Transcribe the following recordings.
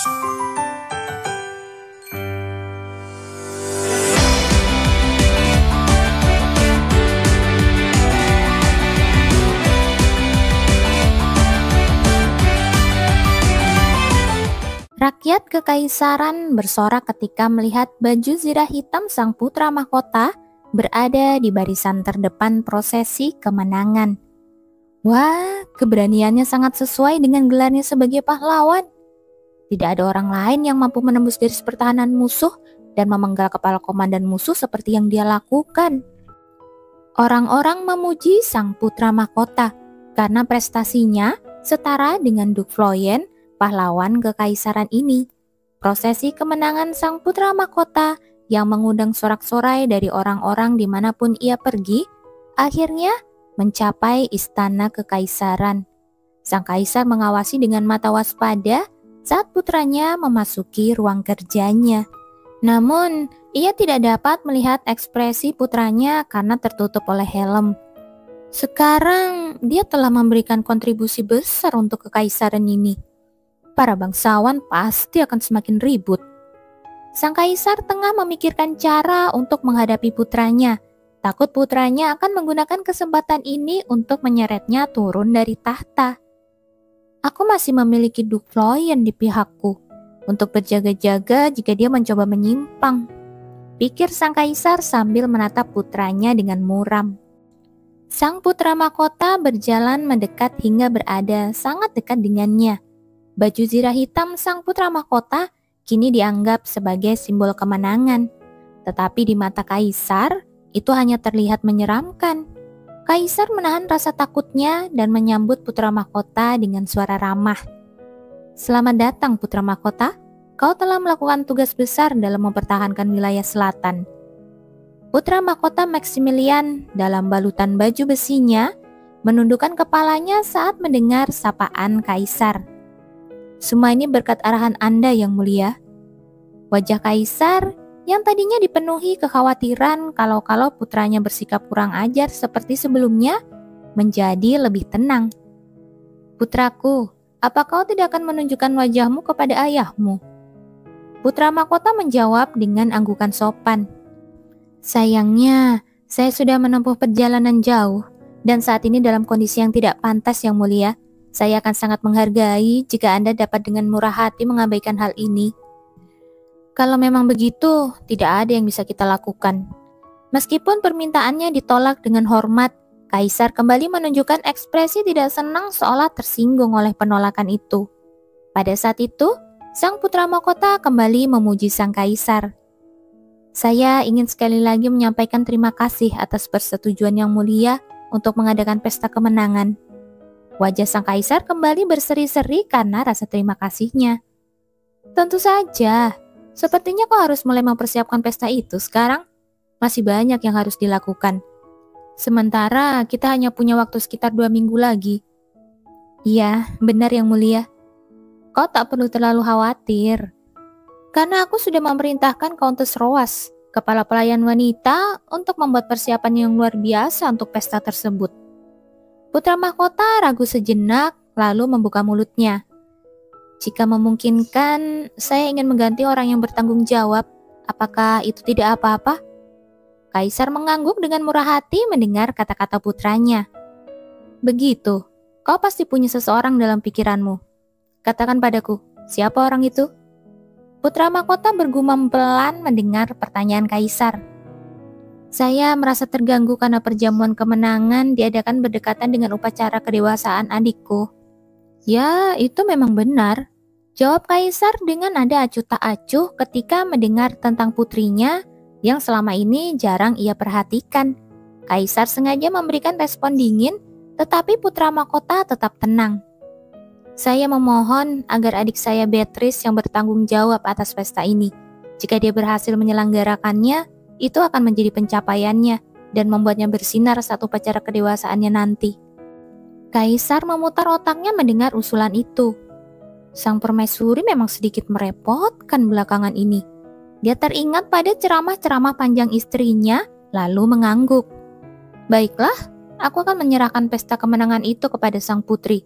Rakyat kekaisaran bersorak ketika melihat baju zirah hitam sang putra mahkota berada di barisan terdepan prosesi kemenangan. Wah, keberaniannya sangat sesuai dengan gelarnya sebagai pahlawan. Tidak ada orang lain yang mampu menembus garis pertahanan musuh dan memenggal kepala komandan musuh seperti yang dia lakukan. Orang-orang memuji sang putra mahkota karena prestasinya setara dengan Duke Floyen, pahlawan kekaisaran ini. Prosesi kemenangan sang putra mahkota yang mengundang sorak-sorai dari orang-orang dimanapun ia pergi, akhirnya mencapai istana kekaisaran. Sang kaisar mengawasi dengan mata waspada saat putranya memasuki ruang kerjanya. Namun, ia tidak dapat melihat ekspresi putranya karena tertutup oleh helm. Sekarang, dia telah memberikan kontribusi besar untuk kekaisaran ini. Para bangsawan pasti akan semakin ribut. Sang kaisar tengah memikirkan cara untuk menghadapi putranya. Takut putranya akan menggunakan kesempatan ini untuk menyeretnya turun dari tahta. Aku masih memiliki Duke Floyen di pihakku untuk berjaga-jaga jika dia mencoba menyimpang, pikir sang kaisar sambil menatap putranya dengan muram. Sang putra mahkota berjalan mendekat hingga berada sangat dekat dengannya. Baju zirah hitam sang putra mahkota kini dianggap sebagai simbol kemenangan. Tetapi di mata kaisar, itu hanya terlihat menyeramkan. Kaisar menahan rasa takutnya dan menyambut putra mahkota dengan suara ramah. Selamat datang putra mahkota, kau telah melakukan tugas besar dalam mempertahankan wilayah selatan. Putra mahkota Maximilian dalam balutan baju besinya menundukkan kepalanya saat mendengar sapaan kaisar. Semua ini berkat arahan Anda yang mulia. Wajah kaisar yang tadinya dipenuhi kekhawatiran kalau putranya bersikap kurang ajar seperti sebelumnya menjadi lebih tenang. Putraku, apa kau tidak akan menunjukkan wajahmu kepada ayahmu? Putra mahkota menjawab dengan anggukan sopan. Sayangnya, saya sudah menempuh perjalanan jauh dan saat ini dalam kondisi yang tidak pantas yang mulia. Saya akan sangat menghargai jika Anda dapat dengan murah hati mengabaikan hal ini. Kalau memang begitu, tidak ada yang bisa kita lakukan. Meskipun permintaannya ditolak dengan hormat, kaisar kembali menunjukkan ekspresi tidak senang seolah tersinggung oleh penolakan itu. Pada saat itu, sang putra mahkota kembali memuji sang kaisar. Saya ingin sekali lagi menyampaikan terima kasih atas persetujuan yang mulia untuk mengadakan pesta kemenangan. Wajah sang kaisar kembali berseri-seri karena rasa terima kasihnya. Tentu saja, sepertinya kau harus mulai mempersiapkan pesta itu sekarang. Masih banyak yang harus dilakukan. Sementara kita hanya punya waktu sekitar 2 minggu lagi. Iya, benar yang mulia. Kau tak perlu terlalu khawatir. Karena aku sudah memerintahkan Countess Roas, kepala pelayan wanita, untuk membuat persiapan yang luar biasa untuk pesta tersebut. Putra mahkota ragu sejenak, lalu membuka mulutnya. Jika memungkinkan, saya ingin mengganti orang yang bertanggung jawab. Apakah itu tidak apa-apa? Kaisar mengangguk dengan murah hati mendengar kata-kata putranya. Begitu, kau pasti punya seseorang dalam pikiranmu. Katakan padaku, siapa orang itu? Putra mahkota bergumam pelan mendengar pertanyaan kaisar. Saya merasa terganggu karena perjamuan kemenangan diadakan berdekatan dengan upacara kedewasaan adikku. Ya, itu memang benar. Jawab kaisar dengan nada acuh tak acuh ketika mendengar tentang putrinya yang selama ini jarang ia perhatikan. Kaisar sengaja memberikan respon dingin, tetapi putra mahkota tetap tenang. Saya memohon agar adik saya Beatrice yang bertanggung jawab atas pesta ini. Jika dia berhasil menyelenggarakannya, itu akan menjadi pencapaiannya dan membuatnya bersinar saat upacara kedewasaannya nanti. Kaisar memutar otaknya mendengar usulan itu. Sang permaisuri memang sedikit merepotkan belakangan ini. Dia teringat pada ceramah-ceramah panjang istrinya, lalu mengangguk. Baiklah, aku akan menyerahkan pesta kemenangan itu kepada sang putri.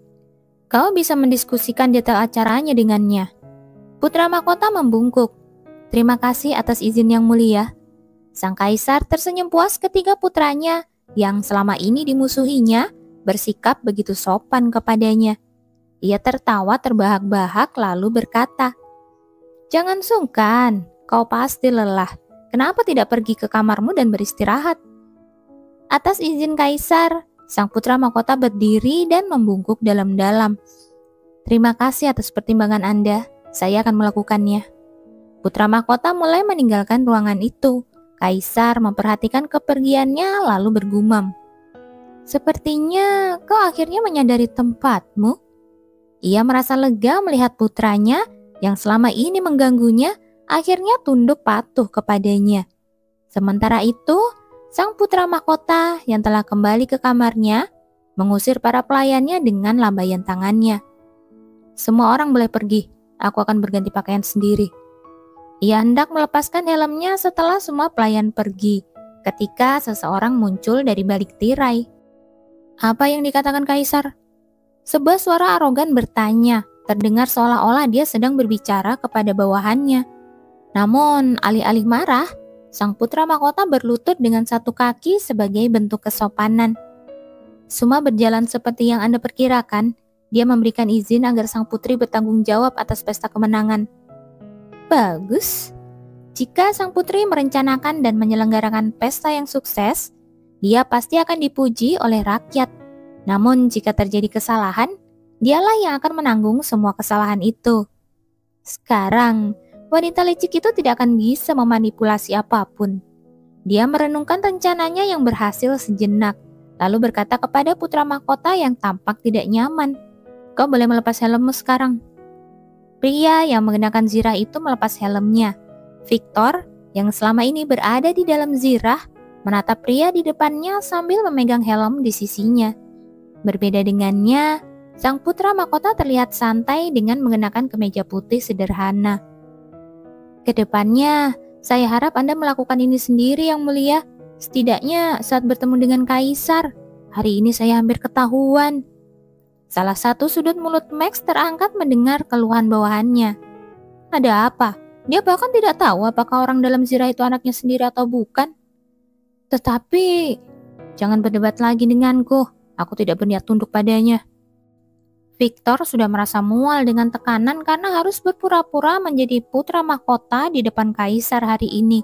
Kau bisa mendiskusikan detail acaranya dengannya. Putra mahkota membungkuk. Terima kasih atas izin yang mulia. Sang kaisar tersenyum puas ketika putranya yang selama ini dimusuhinya bersikap begitu sopan kepadanya. Ia tertawa terbahak-bahak lalu berkata, "Jangan sungkan, kau pasti lelah. Kenapa tidak pergi ke kamarmu dan beristirahat?" Atas izin kaisar, sang putra mahkota berdiri dan membungkuk dalam-dalam. "Terima kasih atas pertimbangan Anda, saya akan melakukannya." Putra mahkota mulai meninggalkan ruangan itu. Kaisar memperhatikan kepergiannya lalu bergumam, "Sepertinya kau akhirnya menyadari tempatmu." Ia merasa lega melihat putranya yang selama ini mengganggunya akhirnya tunduk patuh kepadanya. Sementara itu, sang putra mahkota yang telah kembali ke kamarnya mengusir para pelayannya dengan lambaian tangannya. "Semua orang boleh pergi, aku akan berganti pakaian sendiri." Ia hendak melepaskan helmnya setelah semua pelayan pergi, ketika seseorang muncul dari balik tirai. "Apa yang dikatakan kaisar?" Sebuah suara arogan bertanya, terdengar seolah-olah dia sedang berbicara kepada bawahannya. Namun, alih-alih marah, sang putra mahkota berlutut dengan satu kaki sebagai bentuk kesopanan. "Semua berjalan seperti yang Anda perkirakan. Dia memberikan izin agar sang putri bertanggung jawab atas pesta kemenangan." "Bagus. Jika sang putri merencanakan dan menyelenggarakan pesta yang sukses, dia pasti akan dipuji oleh rakyat. Namun jika terjadi kesalahan, dialah yang akan menanggung semua kesalahan itu. Sekarang, wanita licik itu tidak akan bisa memanipulasi apapun." Dia merenungkan rencananya yang berhasil sejenak, lalu berkata kepada putra mahkota yang tampak tidak nyaman, "Kau boleh melepas helmmu sekarang." Pria yang mengenakan zirah itu melepas helmnya. Victor, yang selama ini berada di dalam zirah, menatap pria di depannya sambil memegang helm di sisinya. Berbeda dengannya, sang putra mahkota terlihat santai dengan mengenakan kemeja putih sederhana. "Kedepannya, saya harap Anda melakukan ini sendiri yang mulia. Setidaknya saat bertemu dengan kaisar, hari ini saya hampir ketahuan." Salah satu sudut mulut Max terangkat mendengar keluhan bawahannya. "Ada apa? Dia bahkan tidak tahu apakah orang dalam zirah itu anaknya sendiri atau bukan." "Tetapi, jangan berdebat lagi denganku. Aku tidak berniat tunduk padanya." Victor sudah merasa mual dengan tekanan karena harus berpura-pura menjadi putra mahkota di depan kaisar hari ini.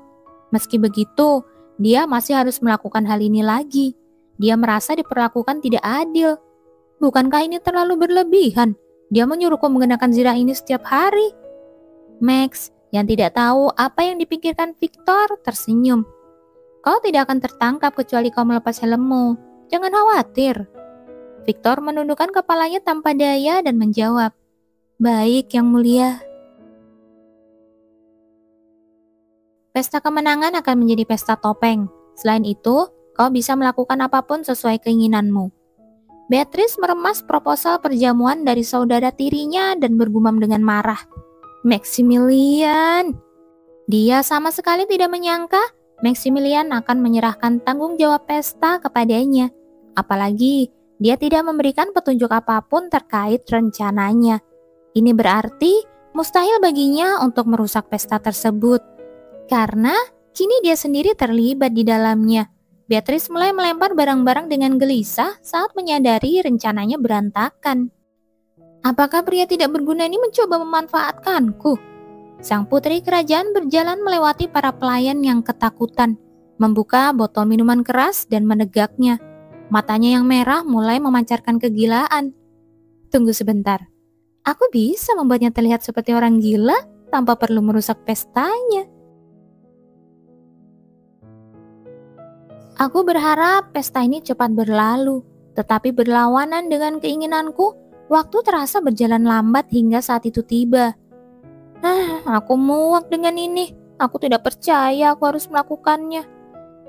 Meski begitu, dia masih harus melakukan hal ini lagi. Dia merasa diperlakukan tidak adil. Bukankah ini terlalu berlebihan? Dia menyuruhku mengenakan zirah ini setiap hari. Max, yang tidak tahu apa yang dipikirkan Victor, tersenyum. "Kau tidak akan tertangkap kecuali kau melepas helmmu. Jangan khawatir." Victor menundukkan kepalanya tanpa daya dan menjawab, "Baik, yang mulia." Pesta kemenangan akan menjadi pesta topeng. Selain itu, kau bisa melakukan apapun sesuai keinginanmu. Beatrice meremas proposal perjamuan dari saudara tirinya dan bergumam dengan marah, "Maximilian!" Dia sama sekali tidak menyangka Maximilian akan menyerahkan tanggung jawab pesta kepadanya. Apalagi dia tidak memberikan petunjuk apapun terkait rencananya. Ini berarti mustahil baginya untuk merusak pesta tersebut, karena kini dia sendiri terlibat di dalamnya. Beatrice mulai melempar barang-barang dengan gelisah saat menyadari rencananya berantakan. Apakah pria tidak berguna ini mencoba memanfaatkanku? Sang putri kerajaan berjalan melewati para pelayan yang ketakutan, membuka botol minuman keras dan menegaknya. Matanya yang merah mulai memancarkan kegilaan. Tunggu sebentar, aku bisa membuatnya terlihat seperti orang gila tanpa perlu merusak pestanya. Aku berharap pesta ini cepat berlalu, tetapi berlawanan dengan keinginanku, waktu terasa berjalan lambat hingga saat itu tiba. Aku muak dengan ini. Aku tidak percaya aku harus melakukannya,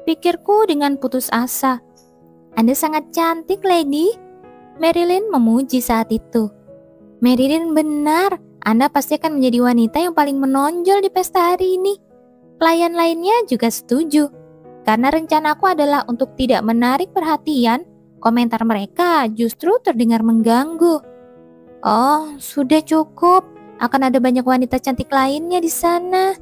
pikirku dengan putus asa. Anda sangat cantik, Lady. Marilyn memuji saat itu. Marilyn, benar. Anda pasti akan menjadi wanita yang paling menonjol di pesta hari ini. Pelayan lainnya juga setuju. Karena rencanaku adalah untuk tidak menarik perhatian, komentar mereka justru terdengar mengganggu. Oh, sudah cukup. Akan ada banyak wanita cantik lainnya di sana.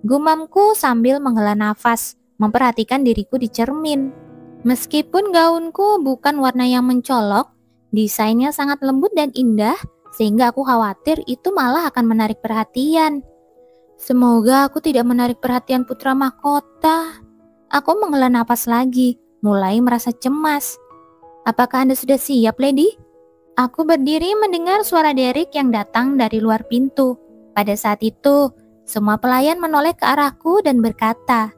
Gumamku sambil menghela nafas, memperhatikan diriku di cermin. Meskipun gaunku bukan warna yang mencolok, desainnya sangat lembut dan indah, sehingga aku khawatir itu malah akan menarik perhatian. Semoga aku tidak menarik perhatian putra mahkota. Aku menghela napas lagi, mulai merasa cemas. Apakah Anda sudah siap, Lady? Aku berdiri mendengar suara Derek yang datang dari luar pintu. Pada saat itu, semua pelayan menoleh ke arahku dan berkata,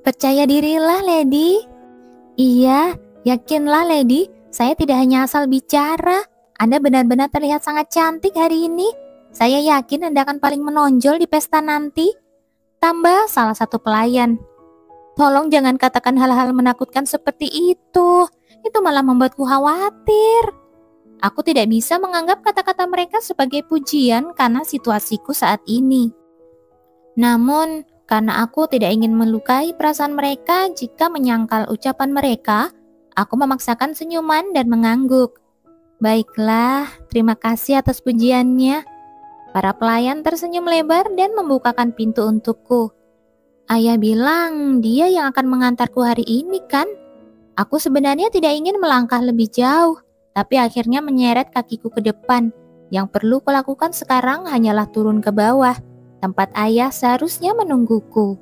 "Percaya dirilah, Lady." "Iya, yakinlah, Lady. Saya tidak hanya asal bicara. Anda benar-benar terlihat sangat cantik hari ini. Saya yakin Anda akan paling menonjol di pesta nanti." Tambah salah satu pelayan. "Tolong jangan katakan hal-hal menakutkan seperti itu. Itu malah membuatku khawatir." Aku tidak bisa menganggap kata-kata mereka sebagai pujian karena situasiku saat ini. Namun, karena aku tidak ingin melukai perasaan mereka jika menyangkal ucapan mereka, aku memaksakan senyuman dan mengangguk. "Baiklah, terima kasih atas pujiannya." Para pelayan tersenyum lebar dan membukakan pintu untukku. "Ayah bilang dia yang akan mengantarku hari ini kan?" Aku sebenarnya tidak ingin melangkah lebih jauh, tapi akhirnya menyeret kakiku ke depan. Yang perlu kulakukan sekarang hanyalah turun ke bawah, tempat ayah seharusnya menungguku.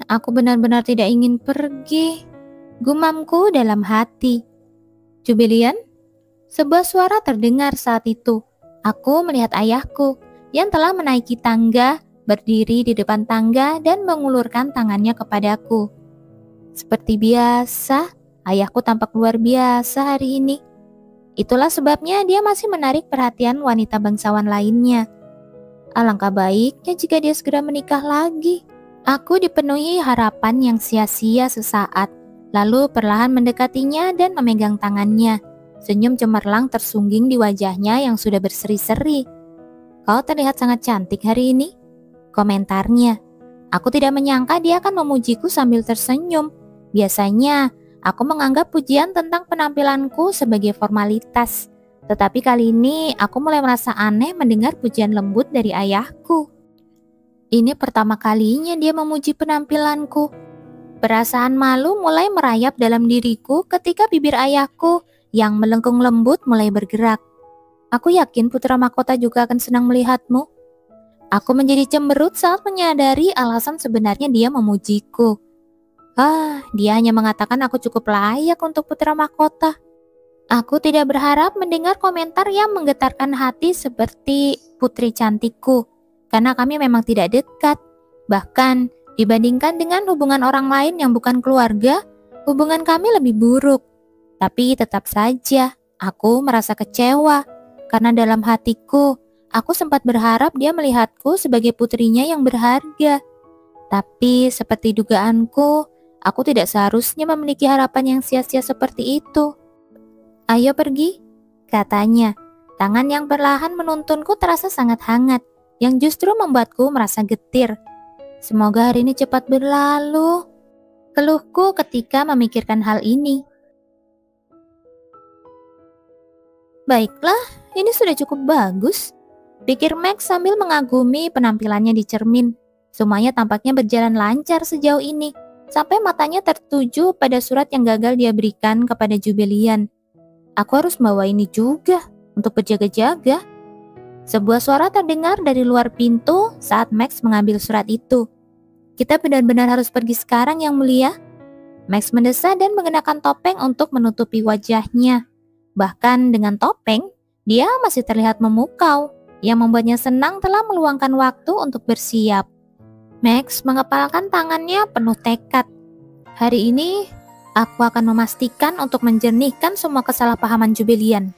Aku benar-benar tidak ingin pergi, gumamku dalam hati. "Jubilian?" Sebuah suara terdengar saat itu. Aku melihat ayahku yang telah menaiki tangga, berdiri di depan tangga dan mengulurkan tangannya kepadaku. Seperti biasa, ayahku tampak luar biasa hari ini. Itulah sebabnya dia masih menarik perhatian wanita bangsawan lainnya. Alangkah baiknya jika dia segera menikah lagi. Aku dipenuhi harapan yang sia-sia sesaat, lalu perlahan mendekatinya dan memegang tangannya. Senyum cemerlang tersungging di wajahnya yang sudah berseri-seri. "Kau terlihat sangat cantik hari ini," komentarnya. Aku tidak menyangka dia akan memujiku sambil tersenyum. Biasanya, aku menganggap pujian tentang penampilanku sebagai formalitas. Tetapi kali ini, aku mulai merasa aneh mendengar pujian lembut dari ayahku. Ini pertama kalinya dia memuji penampilanku. Perasaan malu mulai merayap dalam diriku ketika bibir ayahku yang melengkung lembut mulai bergerak. "Aku yakin putra mahkota juga akan senang melihatmu." Aku menjadi cemberut saat menyadari alasan sebenarnya dia memujiku. Dia hanya mengatakan aku cukup layak untuk putra mahkota. Aku tidak berharap mendengar komentar yang menggetarkan hati seperti putri cantikku, karena kami memang tidak dekat. Bahkan dibandingkan dengan hubungan orang lain yang bukan keluarga, hubungan kami lebih buruk. Tapi tetap saja, aku merasa kecewa, karena dalam hatiku, aku sempat berharap dia melihatku sebagai putrinya yang berharga. Tapi seperti dugaanku, aku tidak seharusnya memiliki harapan yang sia-sia seperti itu. "Ayo pergi," katanya. Tangan yang perlahan menuntunku terasa sangat hangat, yang justru membuatku merasa getir. Semoga hari ini cepat berlalu, keluhku ketika memikirkan hal ini. Baiklah, ini sudah cukup bagus, pikir Max sambil mengagumi penampilannya di cermin. Semuanya tampaknya berjalan lancar sejauh ini, sampai matanya tertuju pada surat yang gagal dia berikan kepada Jubilian. Aku harus membawa ini juga untuk berjaga-jaga. Sebuah suara terdengar dari luar pintu saat Max mengambil surat itu. "Kita benar-benar harus pergi sekarang, Yang Mulia." Max mendesah dan mengenakan topeng untuk menutupi wajahnya. Bahkan dengan topeng, dia masih terlihat memukau, yang membuatnya senang telah meluangkan waktu untuk bersiap. Max mengepalkan tangannya penuh tekad. "Hari ini, aku akan memastikan untuk menjernihkan semua kesalahpahaman Jubilian."